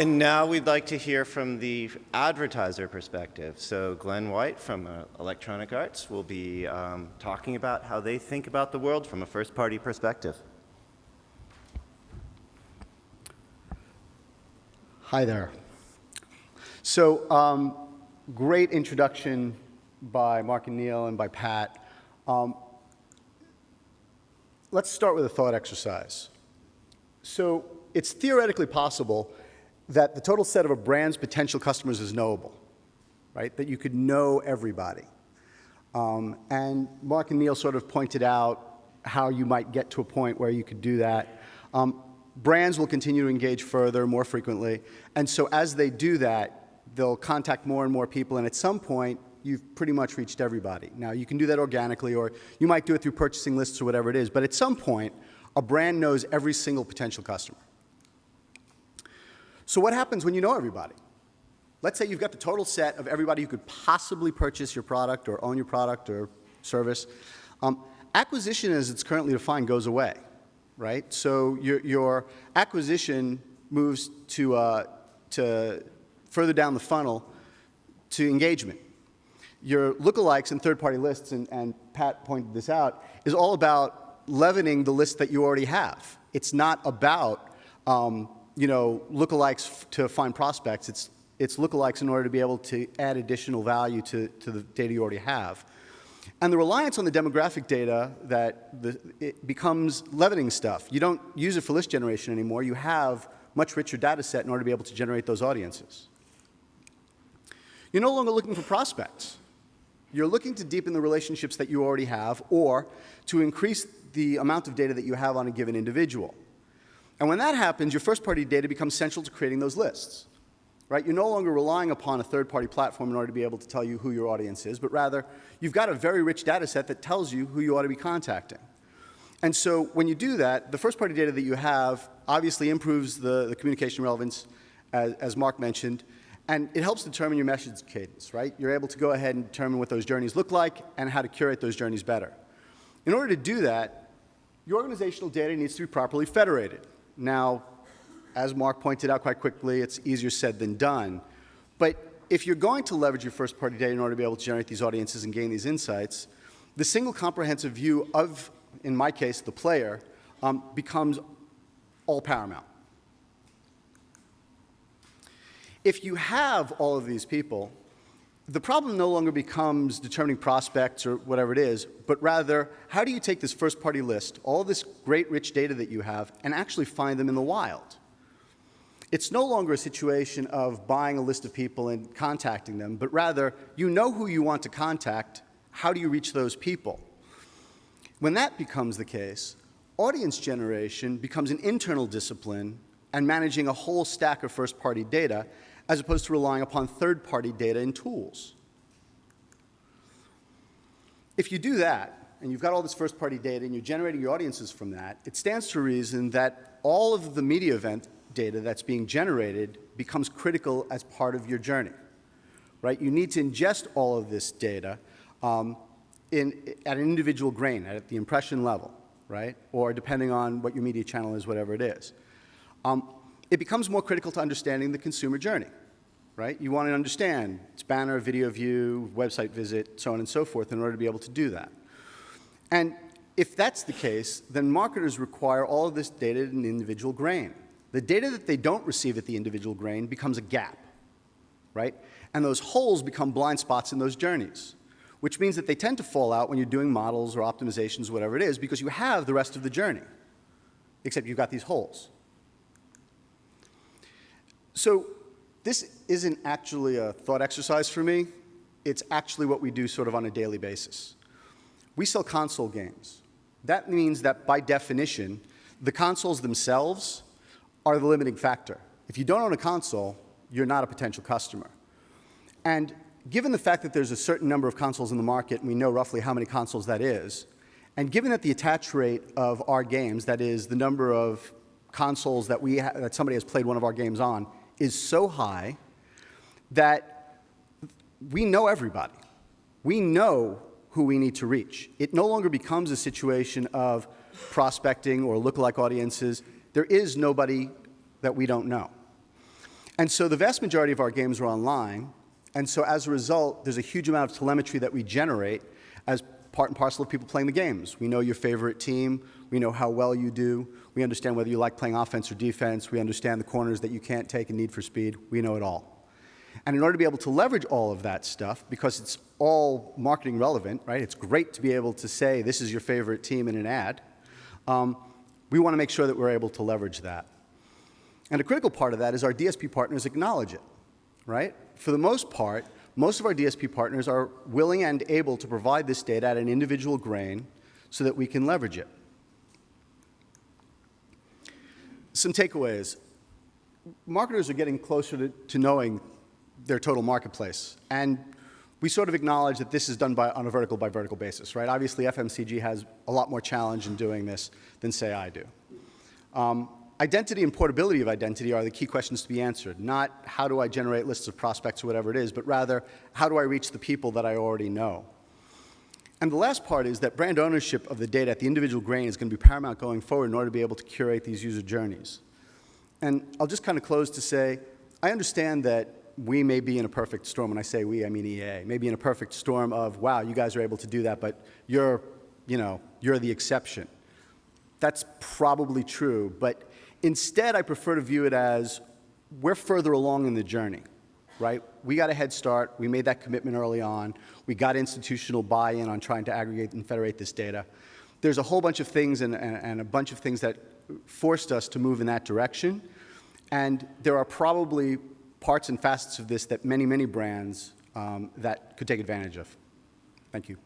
And now we'd like to hear from the advertiser perspective. So Glenn White from Electronic Arts will be talking about how they think about the world from a first-party perspective. Hi there. So great introduction by Mark and Neil and by Pat. Let's start with a thought exercise. So it's theoretically possible that the total set of a brand's potential customers is knowable, right? That you could know everybody. And Mark and Neil sort of pointed out how you might get to a point where you could do that. Brands will continue to engage further, more frequently. And so as they do that, they'll contact more and more people. And at some point, you've pretty much reached everybody. Now, you can do that organically, or you might do it through purchasing lists or whatever it is. But at some point, a brand knows every single potential customer. So what happens when you know everybody? Let's say you've got the total set of everybody who could possibly purchase your product or own your product or service. Acquisition, as it's currently defined, goes away, right? So your acquisition moves to further down the funnel to engagement. Your lookalikes and third-party lists, and Pat pointed this out, is all about leavening the list that you already have. It's not about lookalikes to find prospects. It's lookalikes in order to be able to add additional value to the data you already have. And the reliance on the demographic data, it becomes leavening stuff. You don't use it for list generation anymore. You have much richer data set in order to be able to generate those audiences. You're no longer looking for prospects. You're looking to deepen the relationships that you already have or to increase the amount of data that you have on a given individual. And when that happens, your first-party data becomes central to creating those lists, right? You're no longer relying upon a third-party platform in order to be able to tell you who your audience is, but rather you've got a very rich data set that tells you who you ought to be contacting. And so when you do that, the first-party data that you have obviously improves the communication relevance, as Mark mentioned, and it helps determine your message cadence, right? You're able to go ahead and determine what those journeys look like and how to curate those journeys better. In order to do that, your organizational data needs to be properly federated. Now, as Mark pointed out quite quickly, it's easier said than done. But if you're going to leverage your first-party data in order to be able to generate these audiences and gain these insights, the single comprehensive view of, in my case, the player, becomes all paramount. If you have all of these people, the problem no longer becomes determining prospects or whatever it is, but rather, how do you take this first-party list, all this great rich data that you have, and actually find them in the wild? It's no longer a situation of buying a list of people and contacting them, but rather, you know who you want to contact. How do you reach those people? When that becomes the case, audience generation becomes an internal discipline and managing a whole stack of first-party data as opposed to relying upon third-party data and tools. If you do that, and you've got all this first-party data and you're generating your audiences from that, it stands to reason that all of the media event data that's being generated becomes critical as part of your journey, right? You need to ingest all of this data at an individual grain, at the impression level, right? Or depending on what your media channel is, whatever it is. It becomes more critical to understanding the consumer journey, right? You want to understand its banner, video view, website visit, so on and so forth in order to be able to do that. And if that's the case, then marketers require all of this data at an individual grain. The data that they don't receive at the individual grain becomes a gap, right? And those holes become blind spots in those journeys, which means that they tend to fall out when you're doing models or optimizations, whatever it is, because you have the rest of the journey, except you've got these holes. So this isn't actually a thought exercise for me. It's actually what we do sort of on a daily basis. We sell console games. That means that by definition, the consoles themselves are the limiting factor. If you don't own a console, you're not a potential customer. And given the fact that there's a certain number of consoles in the market, and we know roughly how many consoles that is, and given that the attach rate of our games, that is the number of consoles that that somebody has played one of our games on, is so high that we know everybody. We know who we need to reach. It no longer becomes a situation of prospecting or lookalike audiences. There is nobody that we don't know. And so the vast majority of our games are online, and so as a result, there's a huge amount of telemetry that we generate as part and parcel of people playing the games. We know your favorite team. We know how well you do. We understand whether you like playing offense or defense. We understand the corners that you can't take and need for speed. We know it all. And in order to be able to leverage all of that stuff, because it's all marketing relevant, right? It's great to be able to say this is your favorite team in an ad. We want to make sure that we're able to leverage that. And a critical part of that is our DSP partners acknowledge it, right? For the most part, most of our DSP partners are willing and able to provide this data at an individual grain so that we can leverage it. Some takeaways. Marketers are getting closer to knowing their total marketplace. And we sort of acknowledge that this is done on a vertical by vertical basis, right? Obviously, FMCG has a lot more challenge in doing this than, say, I do. Identity and portability of identity are the key questions to be answered. Not how do I generate lists of prospects or whatever it is, but rather how do I reach the people that I already know. And the last part is that brand ownership of the data at the individual grain is going to be paramount going forward in order to be able to curate these user journeys. And I'll just kind of close to say, I understand that we may be in a perfect storm. When I say we, I mean EA. Maybe in a perfect storm of, wow, you guys are able to do that, but you're the exception. That's probably true, but instead, I prefer to view it as we're further along in the journey, right? We got a head start. We made that commitment early on. We got institutional buy-in on trying to aggregate and federate this data. There's a whole bunch of things and a bunch of things that forced us to move in that direction. And there are probably parts and facets of this that many, many brands that could take advantage of. Thank you.